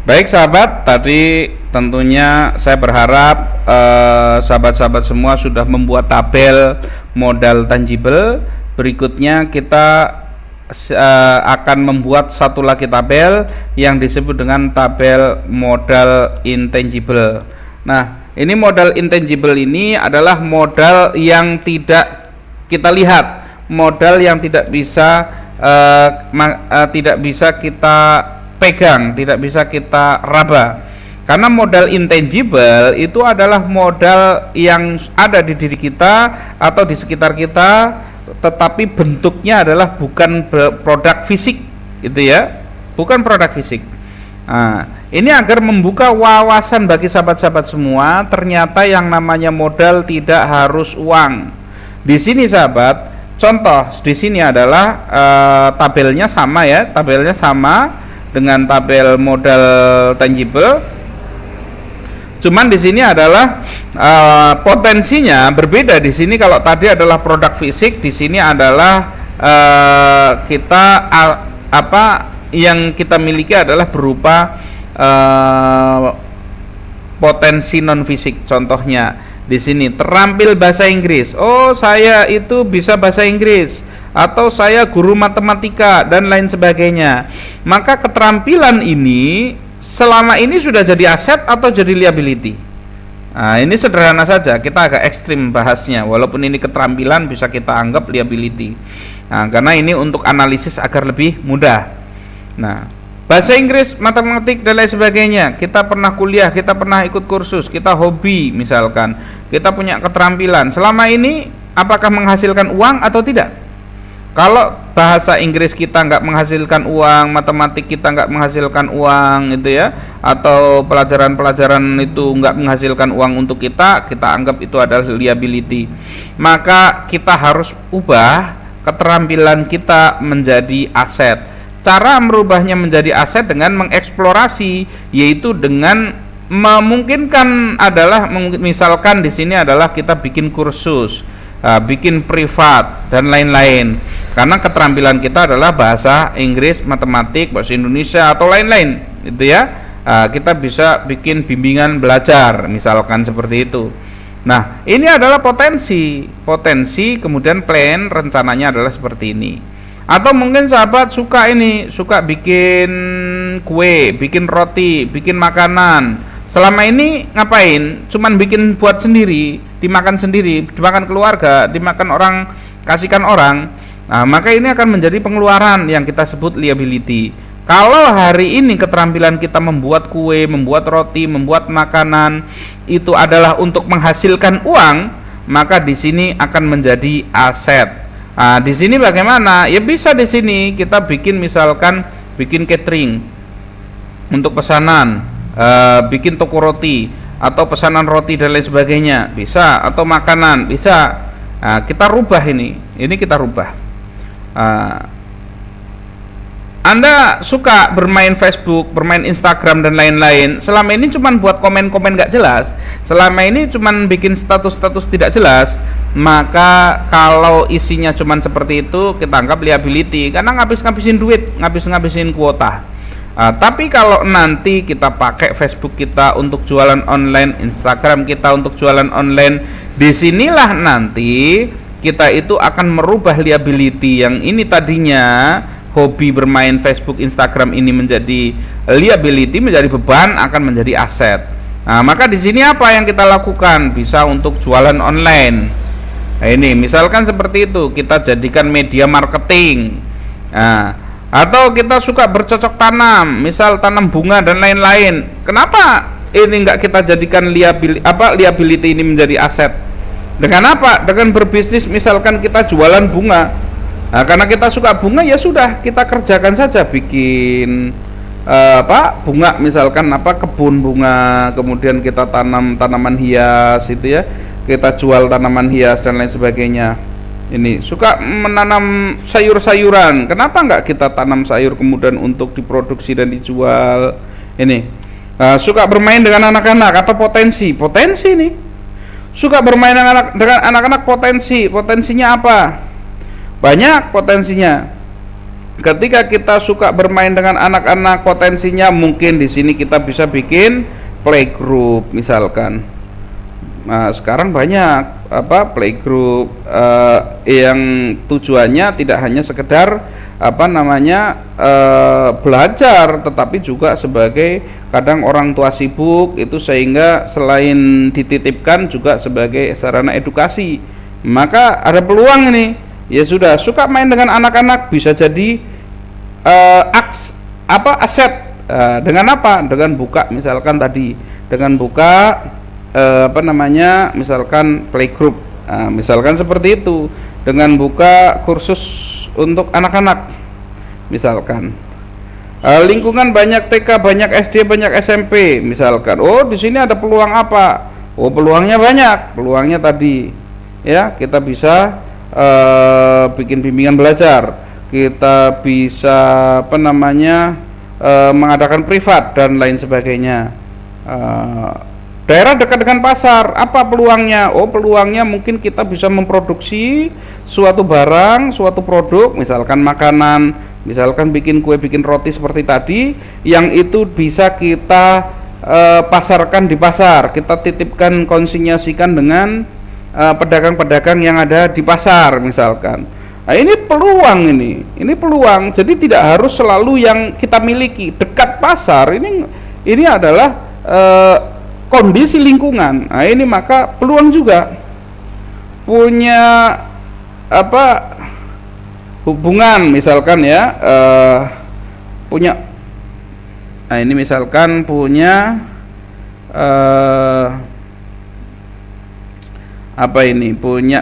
Baik sahabat, tadi tentunya saya berharap sahabat-sahabat semua sudah membuat tabel modal tangible. Berikutnya kita akan membuat satu lagi tabel yang disebut dengan tabel modal intangible. Nah, ini modal intangible ini adalah modal yang tidak kita lihat, modal yang tidak bisa kita pegang, tidak bisa kita raba. Karena modal intangible itu adalah modal yang ada di diri kita atau di sekitar kita, tetapi bentuknya adalah bukan produk fisik, gitu ya, bukan produk fisik. Nah, ini agar membuka wawasan bagi sahabat-sahabat semua, ternyata yang namanya modal tidak harus uang. Di sini sahabat, contoh di sini adalah tabelnya sama ya, tabelnya sama dengan tabel modal tangible. Cuman di sini adalah potensinya berbeda. Di sini kalau tadi adalah produk fisik, di sini adalah kita yang kita miliki adalah berupa potensi non fisik. Contohnya di sini terampil bahasa Inggris. Oh, saya itu bisa bahasa Inggris, atau saya guru matematika dan lain sebagainya. Maka keterampilan ini selama ini sudah jadi aset atau jadi liability. Nah, ini sederhana saja, kita agak ekstrim bahasnya, walaupun ini keterampilan bisa kita anggap liability. Nah, karena ini untuk analisis agar lebih mudah. Nah, bahasa Inggris, matematik dan lain sebagainya, kita pernah kuliah, kita pernah ikut kursus, kita hobi misalkan, kita punya keterampilan. Selama ini apakah menghasilkan uang atau tidak? Kalau bahasa Inggris kita nggak menghasilkan uang, matematik kita nggak menghasilkan uang, itu ya, atau pelajaran-pelajaran itu nggak menghasilkan uang untuk kita anggap itu adalah liability. Maka kita harus ubah keterampilan kita menjadi aset. Cara merubahnya menjadi aset dengan mengeksplorasi, yaitu dengan memungkinkan adalah misalkan di sini adalah kita bikin kursus, bikin privat dan lain-lain. Karena keterampilan kita adalah bahasa Inggris, matematik, bahasa Indonesia atau lain-lain, gitu ya. Kita bisa bikin bimbingan belajar, misalkan seperti itu. Nah, ini adalah potensi, kemudian plan rencananya adalah seperti ini. Atau mungkin sahabat suka bikin kue, bikin roti, bikin makanan. Selama ini ngapain? Cuman bikin buat sendiri, dimakan sendiri, dimakan keluarga, dimakan orang, kasihkan orang. Nah, maka ini akan menjadi pengeluaran yang kita sebut liability. Kalau hari ini keterampilan kita membuat kue, membuat roti, membuat makanan itu adalah untuk menghasilkan uang, maka di sini akan menjadi aset. Nah, di sini bagaimana? Ya bisa di sini kita bikin misalkan bikin catering untuk pesanan, bikin toko roti atau pesanan roti dan lain sebagainya, bisa, atau makanan bisa. Nah, kita rubah ini kita rubah. Anda suka bermain Facebook, bermain Instagram dan lain-lain. Selama ini cuman buat komen-komen gak jelas, selama ini cuman bikin status-status tidak jelas, maka kalau isinya cuman seperti itu kita anggap liability, karena ngabis-ngabisin duit, ngabis-ngabisin kuota. Tapi kalau nanti kita pakai Facebook kita untuk jualan online, Instagram kita untuk jualan online, disinilah nanti kita itu akan merubah liability yang ini tadinya hobi bermain Facebook, Instagram ini menjadi liability, menjadi beban, akan menjadi aset. Nah, maka di sini apa yang kita lakukan? Bisa untuk jualan online. Nah, ini misalkan seperti itu, kita jadikan media marketing. Nah, atau kita suka bercocok tanam, misal tanam bunga dan lain-lain. Kenapa ini enggak kita jadikan liability ini menjadi aset? Dengan apa? Dengan berbisnis, misalkan kita jualan bunga. Nah, karena kita suka bunga, ya sudah, kita kerjakan saja, bikin bunga, misalkan kebun bunga, kemudian kita tanam tanaman hias itu ya, kita jual tanaman hias dan lain sebagainya. Ini suka menanam sayur-sayuran, kenapa enggak kita tanam sayur kemudian untuk diproduksi dan dijual. Ini suka bermain dengan anak-anak atau potensi nih, suka bermain dengan anak-anak, potensinya apa? Banyak potensinya. ketika kita suka bermain dengan anak-anak, potensinya mungkin di sini kita bisa bikin playgroup misalkan. Nah, sekarang banyak playgroup yang tujuannya tidak hanya sekedar belajar, tetapi juga sebagai kadang orang tua sibuk itu, sehingga selain dititipkan juga sebagai sarana edukasi. Maka ada peluang ini. Ya sudah, suka main dengan anak-anak bisa jadi aset. Dengan apa? Dengan buka misalkan tadi, dengan buka misalkan playgroup, misalkan seperti itu, dengan buka kursus untuk anak-anak misalkan. Lingkungan banyak TK, banyak SD, banyak SMP misalkan. Oh, di sini ada peluang apa? Oh, peluangnya banyak. Peluangnya tadi ya, kita bisa bikin bimbingan belajar, kita bisa mengadakan privat dan lain sebagainya. Daerah dekat dengan pasar, apa peluangnya? Oh, peluangnya mungkin kita bisa memproduksi suatu barang, suatu produk, misalkan makanan, misalkan bikin kue, bikin roti seperti tadi, yang itu bisa kita pasarkan di pasar, kita titipkan, konsinyasikan dengan pedagang-pedagang yang ada di pasar misalkan. Nah, ini peluang, ini peluang. Jadi tidak harus selalu yang kita miliki dekat pasar. Ini adalah kondisi lingkungan. Nah, ini maka peluang juga. Punya hubungan misalkan ya, punya. Nah, ini misalkan punya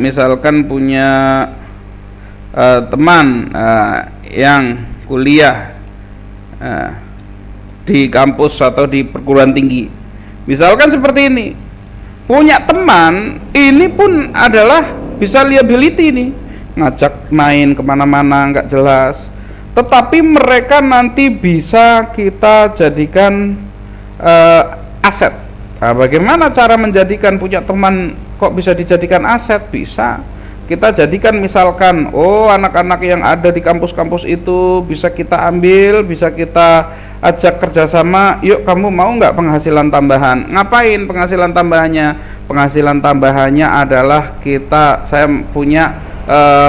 misalkan punya teman yang kuliah di kampus atau di perguruan tinggi, misalkan seperti ini. Punya teman ini pun adalah bisa liability nih, ngajak main kemana-mana nggak jelas, tetapi mereka nanti bisa kita jadikan aset. Nah, bagaimana cara menjadikan punya teman kok bisa dijadikan aset? Bisa kita jadikan misalkan, oh, anak-anak yang ada di kampus-kampus itu bisa kita ambil, bisa kita ajak kerjasama. Yuk, kamu mau nggak penghasilan tambahan? Ngapain penghasilan tambahannya? Penghasilan tambahannya adalah saya punya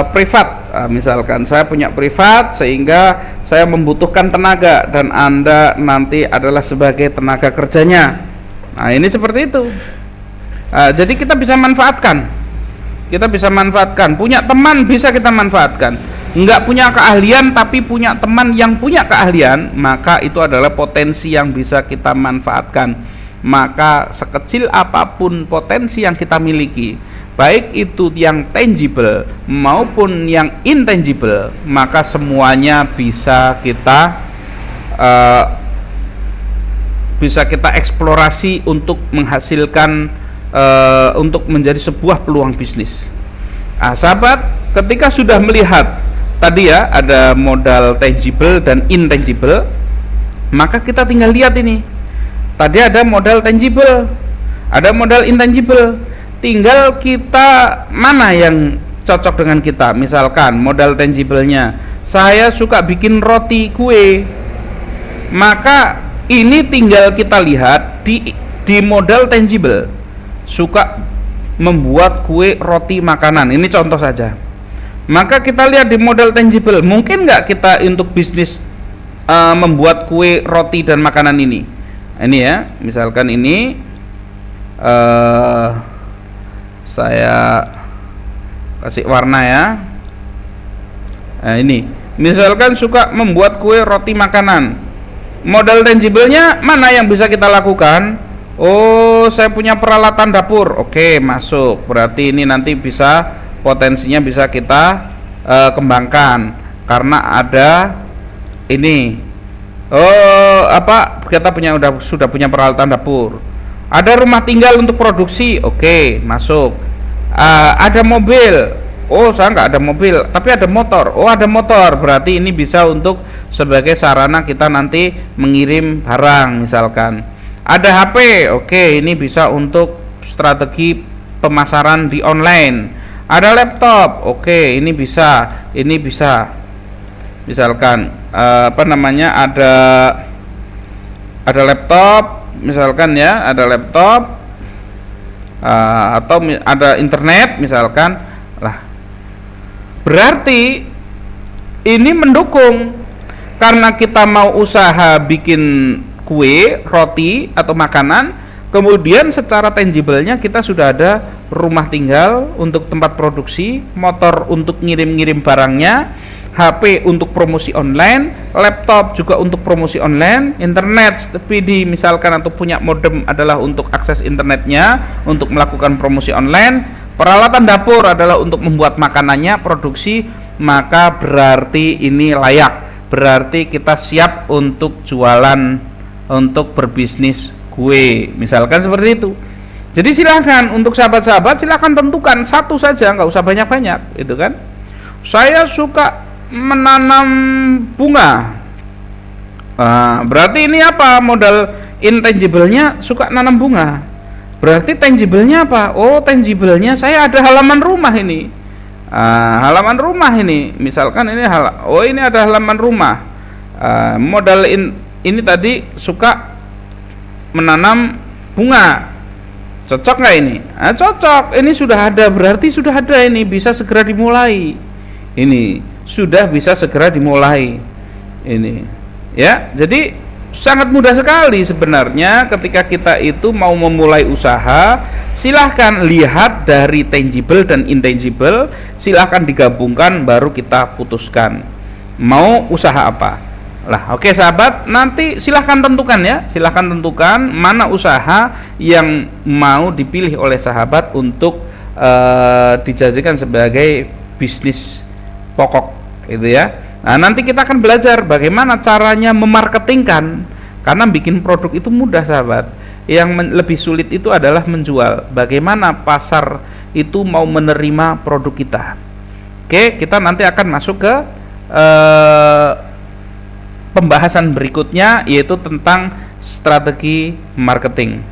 privat. Misalkan saya punya privat sehingga saya membutuhkan tenaga dan Anda nanti adalah sebagai tenaga kerjanya. Nah, ini seperti itu. Jadi kita bisa manfaatkan. Punya teman bisa kita manfaatkan. Enggak punya keahlian tapi punya teman yang punya keahlian, maka itu adalah potensi yang bisa kita manfaatkan. Maka sekecil apapun potensi yang kita miliki, baik itu yang tangible maupun yang intangible, maka semuanya bisa kita eksplorasi untuk menghasilkan, untuk menjadi sebuah peluang bisnis. Sahabat, ketika sudah melihat tadi ya, ada modal tangible dan intangible, maka kita tinggal lihat ini. Tadi ada modal tangible, ada modal intangible, tinggal kita mana yang cocok dengan kita. Misalkan modal tangible-nya, saya suka bikin roti kue, maka ini tinggal kita lihat di modal tangible, suka membuat kue, roti, makanan. Ini contoh saja. Maka kita lihat di modal tangible, mungkin nggak kita untuk bisnis membuat kue, roti, dan makanan ini. Ini ya, misalkan ini saya kasih warna ya. Nah, ini misalkan suka membuat kue, roti, makanan. Modal tangible-nya mana yang bisa kita lakukan? Oh, saya punya peralatan dapur. Oke, masuk. Berarti ini nanti bisa, potensinya bisa kita kembangkan karena ada ini. Oh, kita sudah punya peralatan dapur. Ada rumah tinggal untuk produksi. Oke, masuk. Ada mobil. Oh, saya nggak ada mobil, tapi ada motor. Oh, ada motor. Berarti ini bisa untuk sebagai sarana kita nanti mengirim barang misalkan. Ada HP. Oke, ini bisa untuk strategi pemasaran di online. Ada laptop. Oke, ini bisa. Misalkan ada laptop, misalkan ya, ada laptop atau ada internet misalkan. Lah, berarti ini mendukung, karena kita mau usaha bikin kue, roti atau makanan, kemudian secara tangible-nya kita sudah ada rumah tinggal untuk tempat produksi, motor untuk ngirim-ngirim barangnya, HP untuk promosi online, laptop juga untuk promosi online, internet speedy misalkan atau punya modem adalah untuk akses internetnya untuk melakukan promosi online, peralatan dapur adalah untuk membuat makanannya, produksi. Maka berarti ini layak, berarti kita siap untuk jualan, untuk berbisnis kue, misalkan seperti itu. Jadi silahkan untuk sahabat-sahabat, silahkan tentukan satu saja, nggak usah banyak-banyak, itu kan. Saya suka menanam bunga, berarti ini apa, modal intangible-nya suka nanam bunga. Berarti tangible-nya apa? Oh, tangible-nya saya ada halaman rumah ini. Halaman rumah ini, misalkan ini ini ada halaman rumah. Modal ini tadi suka menanam bunga, cocok nggak ini? Cocok, ini sudah ada, berarti sudah ada, ini bisa segera dimulai. Ini sudah bisa segera dimulai. Ini ya, jadi sangat mudah sekali sebenarnya ketika kita itu mau memulai usaha. Silahkan lihat dari tangible dan intangible, silahkan digabungkan, baru kita putuskan mau usaha apa. Lah, oke sahabat, nanti silahkan tentukan ya, silahkan tentukan mana usaha yang mau dipilih oleh sahabat untuk dijadikan sebagai bisnis pokok, gitu ya. Nah, nanti kita akan belajar bagaimana caranya memarketingkan, karena bikin produk itu mudah sahabat. Yang lebih sulit itu adalah menjual. Bagaimana pasar itu mau menerima produk kita. Oke, kita nanti akan masuk ke pembahasan berikutnya, yaitu tentang strategi marketing.